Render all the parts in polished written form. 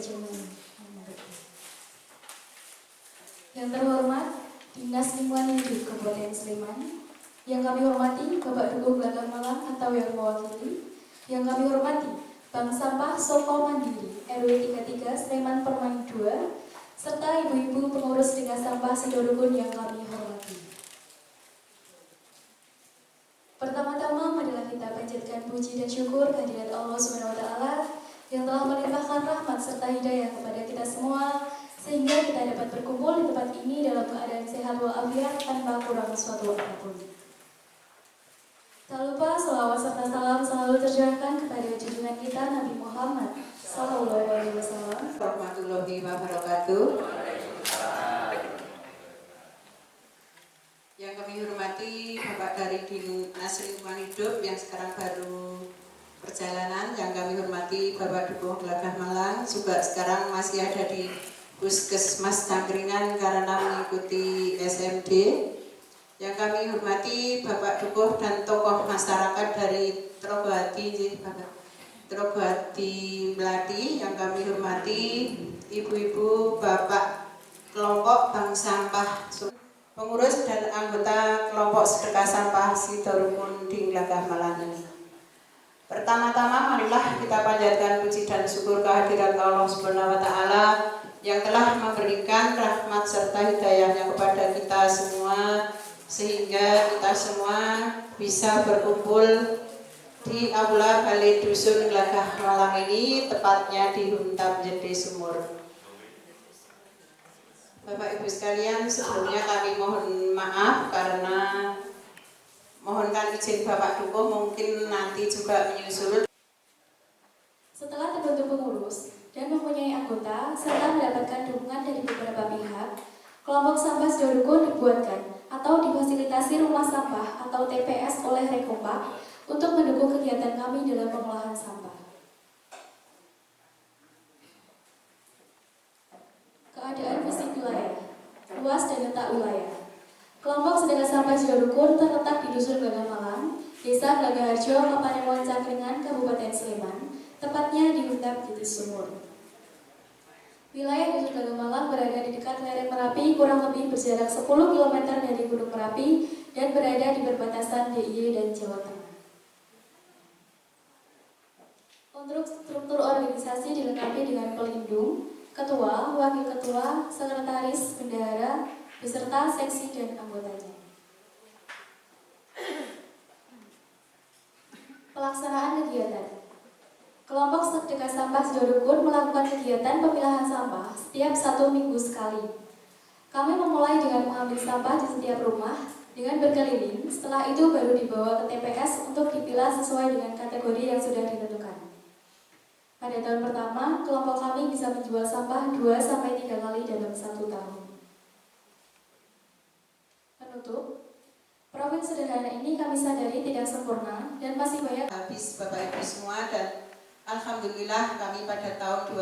manajemen. Yang terhormat Dinas Lingkungan Hidup Kabupaten Sleman, yang kami hormati Bapak Dukuh Gelagah Malang atau yang mewakili, yang kami hormati Bank Sampah Soko Mandiri RW 33 Sleman Permai 2, serta ibu-ibu pengurus Dinas Sampah Sidorukun yang kami hormati. Pertama-tama marilah kita panjatkan puji dan syukur kehadirat Allah SWT yang telah melimpahkan rahmat serta hidayah kepada kita semua, sehingga kita dapat berkumpul di tempat ini dalam keadaan sehat walafiat tanpa kurang suatu apapun. Tak lupa selawat serta salam selalu tercurahkan kepada junjungan kita Nabi Muhammad Sallallahu Alaihi Wasallam. Warahmatullahi wabarakatuh. Yang kami hormati Bapak dari Dinas Lingkungan Hidup yang sekarang baru perjalanan, yang kami hormati Bapak Dukuh Gelagah Malang, juga sekarang masih ada di Puskesmas Cangkringan karena mengikuti SMD. Yang kami hormati Bapak Dukuh dan tokoh masyarakat dari Trogohati Melati. Yang kami hormati ibu-ibu, bapak kelompok Bank Sampah, pengurus dan anggota kelompok sedekah sampah Sidorukun di Gelagah Malang ini. Pertama-tama marilah kita panjatkan puji dan syukur kehadirat Allah Subhanahu wa taala yang telah memberikan rahmat serta hidayahnya kepada kita semua, sehingga kita semua bisa berkumpul di Aula Balai Dusun Gelagah Malang ini, tepatnya di Huntap Jende Sumur. Bapak Ibu sekalian, sebelumnya kami mohon maaf karena mohonkan izin Bapak Dukuh mungkin nanti juga menyusul. Setelah terbentuk pengurus dan mempunyai anggota serta mendapatkan dukungan dari beberapa pihak, kelompok sampah Sidorukun dibuatkan atau difasilitasi rumah sampah atau TPS oleh Rekompak untuk mendukung kegiatan kami dalam pengolahan sampah. Keadaan fisik wilayah, luas dan letak wilayah. Kelompok sedekah sampah Sidorukun terletak di Dusun Gelagah Malang, Desa Gelagah Harjo, Kabupaten Cangkringan, Kabupaten Sleman, tepatnya di Huntap Jende Sumur. Wilayah Dusun Gelagah Malang berada di dekat lereng Merapi, kurang lebih berjarak 10 km dari Gunung Merapi dan berada di perbatasan DIY dan Jawa Tengah. Untuk struktur organisasi dilengkapi dengan pelindung, ketua, wakil ketua, sekretaris, bendahara, beserta seksi dan anggotanya. Pelaksanaan kegiatan. Kelompok sedekah sampah Sidorukun melakukan kegiatan pemilahan sampah setiap 1 minggu sekali. Kami memulai dengan mengambil sampah di setiap rumah dengan berkeliling, setelah itu baru dibawa ke TPS untuk dipilah sesuai dengan kategori yang sudah ditentukan. Pada tahun pertama, kelompok kami bisa menjual sampah 2-3 kali dalam 1 tahun. Penutup, profil sederhana ini kami sadari tidak sempurna dan masih banyak. Habis Bapak Ibu semua, dan alhamdulillah kami pada tahun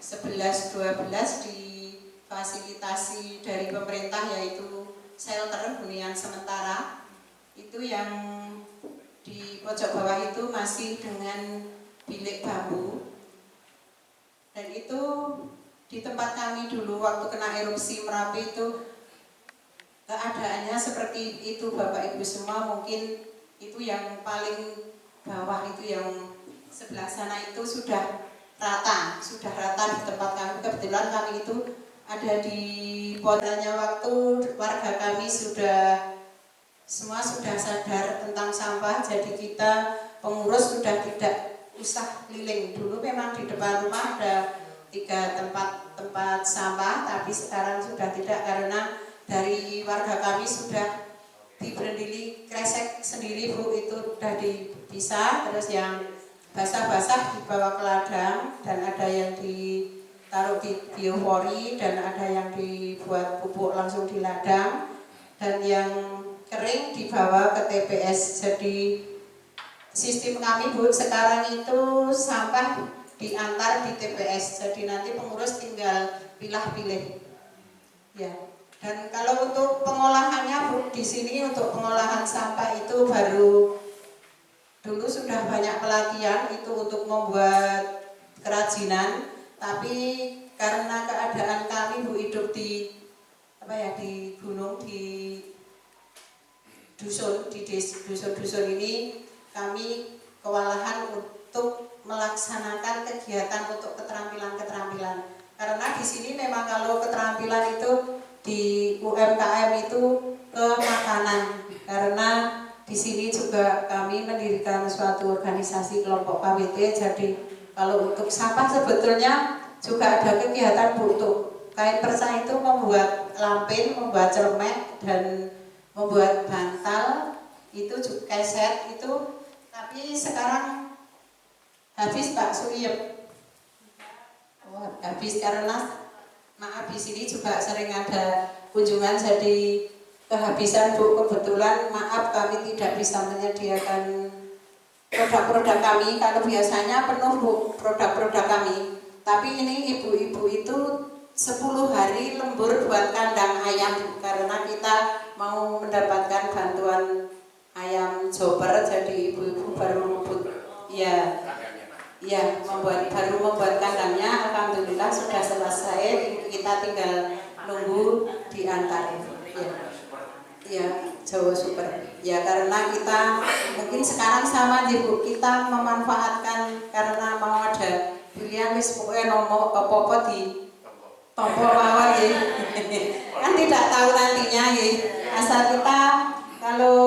2011-12 difasilitasi dari pemerintah, yaitu shelter hunian sementara. Itu yang di pojok bawah itu masih dengan bilik bambu, dan itu di tempat kami dulu waktu kena erupsi Merapi itu keadaannya seperti itu Bapak Ibu semua. Mungkin itu yang paling bawah itu, yang sebelah sana itu sudah rata di tempat kami. Kebetulan kami itu ada di pondoknya waktu warga kami semua sudah sadar tentang sampah, jadi kita pengurus sudah tidak usah keliling. Dulu memang di depan rumah ada 3 tempat sampah, tapi sekarang sudah tidak, karena dari warga kami sudah diberdili kresek sendiri Bu, itu sudah dipisah. Terus yang basah-basah dibawa ke ladang, dan ada yang ditaruh di biopori, dan ada yang dibuat pupuk langsung di ladang, dan yang kering dibawa ke TPS. Jadi sistem kami Bu sekarang itu sampah diantar di TPS, jadi nanti pengurus tinggal pilih-pilih ya. Dan kalau untuk pengolahannya Bu, di sini untuk pengolahan sampah itu baru dulu sudah banyak pelatihan itu untuk membuat kerajinan, tapi karena keadaan kami Bu hidup di di gunung, di dusun, di dusun-dusun ini kami kewalahan untuk melaksanakan kegiatan untuk keterampilan-keterampilan. Karena di sini memang kalau keterampilan itu di UMKM itu ke makanan, karena di sini juga kami mendirikan suatu organisasi kelompok KWT. Jadi kalau untuk sampah sebetulnya juga ada kegiatan Bu. Untuk kain perca itu membuat lampin, membuat celemek, dan membuat bantal, itu juga keset itu. Tapi sekarang habis Pak Suyep. Habis karena maaf di sini juga sering ada kunjungan jadi kehabisan Bu. Kebetulan maaf kami tidak bisa menyediakan produk-produk kami. Kalau biasanya penuh Bu produk-produk kami. Tapi ini ibu-ibu itu 10 hari lembur buat kandang ayam Bu. Karena kita mau mendapatkan bantuan ayam joper, jadi ibu-ibu baru ngebut baru membuat kandangnya. Alhamdulillah sudah selesai, kita tinggal nunggu diantar. Jawa Super. Ya karena kita mungkin sekarang sama Bu, kita memanfaatkan karena mau ada pilihan wis pokoknya nomor apa-apa di tompo mawon nggih. Kan tidak tahu nantinya nggih. Asal kita kalau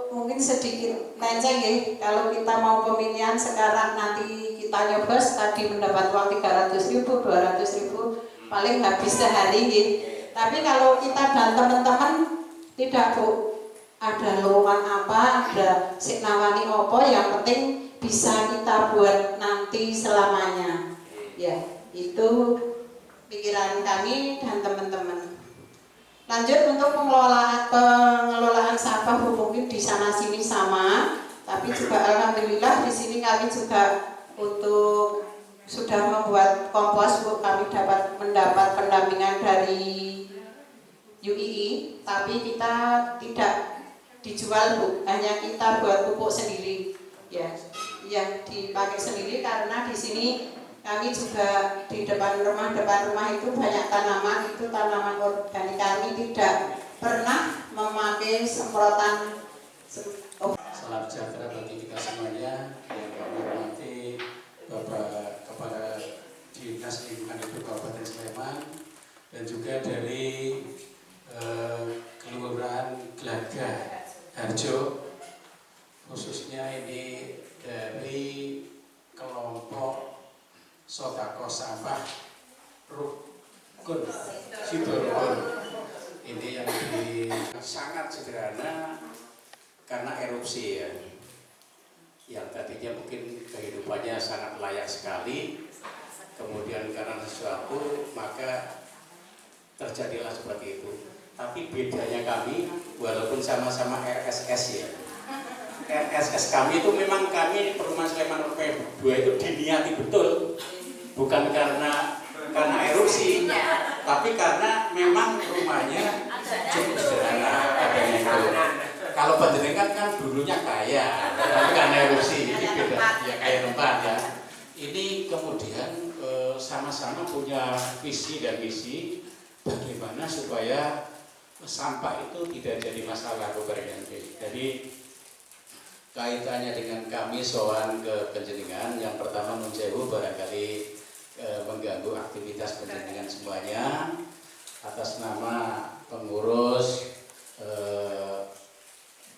mungkin sedikit lenceng nggih, kalau kita mau pemilihan sekarang nanti kita nyobos tadi mendapat uang 300.000, 200.000 paling habis sehari nggih. Tapi kalau kita dan teman-teman tidak Bu, ada lowongan apa, ada siknawani apa, yang penting bisa kita buat nanti selamanya. Ya, itu pikiran kami dan teman-teman. Lanjut untuk pengelolaan sampah mungkin di sana sini sama, tapi juga alhamdulillah di sini kami juga untuk sudah membuat kompos Bu. Kami mendapat pendampingan dari UII, tapi kita tidak dijual Bu, hanya kita buat pupuk sendiri. Ya, dipakai sendiri karena di sini kami juga di depan rumah itu banyak tanaman, itu tanaman organik. Kami tidak pernah memakai semprotan. Salam sejahtera bagi kita semuanya yang kami hormati Bapak Kepala Dinas Lingkungan Hidup Kabupaten Sleman dan juga dari Kelurahan Glagah Harjo, khususnya ini dari kelompok Sodako Sampah Rukun Siborukun. Ini yang sangat sederhana karena erupsi ya, yang tadinya mungkin kehidupannya sangat layak sekali, kemudian karena sesuatu maka terjadilah seperti itu. Tapi bedanya kami, walaupun sama-sama RSS ya, RSS kami itu memang kami di Perumahan Sleman RP2 itu diniati betul, bukan karena erupsi, tapi karena memang rumahnya cukup sederhana adanya itu. Kalau panjenengan kan dulunya kaya, tapi karena erupsi ini beda, ya kaya tempat ya. Ini kemudian sama-sama punya visi dan misi bagaimana supaya sampah itu tidak jadi masalah keberanian. Jadi kaitannya dengan kami soal ke penjenengan, yang pertama menjauh barangkali mengganggu aktivitas penjenengan semuanya. Atas nama pengurus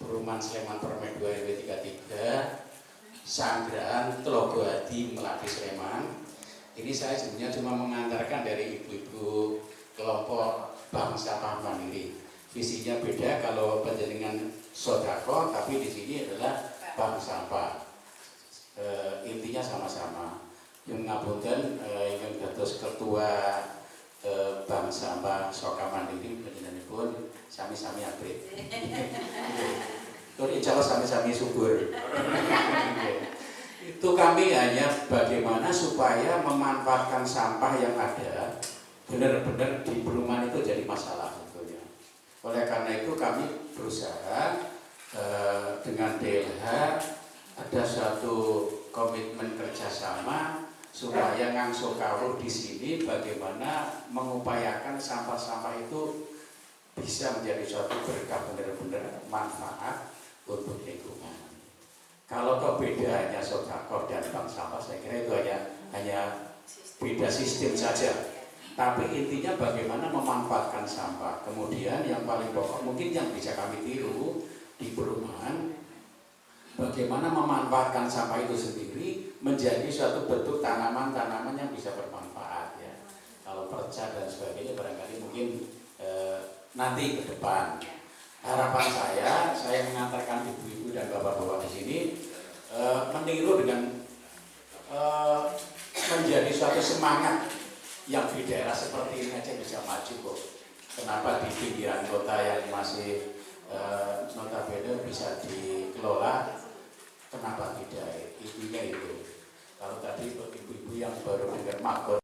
Perumahan Sleman Permen 2 RW 33 Sanggraan Tlogohadi Melati Sleman, ini saya sebenarnya cuma mengantarkan dari ibu-ibu kelompok Bank Sampah Mandiri. Visinya beda, kalau penjaringan sodako, tapi di sini adalah bank sampah. Intinya sama-sama. Yang ngapunten yang dados ketua Bank Sampah Soka Mandiri panjenenganipun sami-sami abrit. Tur insya Allah sami-sami subur. Itu kami hanya bagaimana supaya memanfaatkan sampah yang ada benar-benar di perumahan itu jadi masalah sebetulnya. Oleh karena itu kami berusaha dengan DLH ada suatu komitmen kerjasama supaya ngangso kawruh di sini bagaimana mengupayakan sampah-sampah itu bisa menjadi suatu berkah benar-benar manfaat untuk lingkungan. Kalau kok beda hanya sedekah dan bank sampah, saya kira itu hanya beda sistem saja. Tapi intinya bagaimana memanfaatkan sampah. Kemudian yang paling pokok mungkin yang bisa kami tiru di perumahan, bagaimana memanfaatkan sampah itu sendiri menjadi suatu bentuk tanaman-tanaman yang bisa bermanfaat ya. Kalau perca dan sebagainya barangkali mungkin nanti ke depan. Harapan saya mengantarkan ibu-ibu dan bapak-bapak di sini meniru dengan menjadi suatu semangat yang di daerah seperti ini aja bisa maju kok. Kenapa di pinggiran kota yang masih notabene bisa dikelola, kenapa tidak? Intinya itu. Kalau tadi ibu-ibu yang baru dengar magot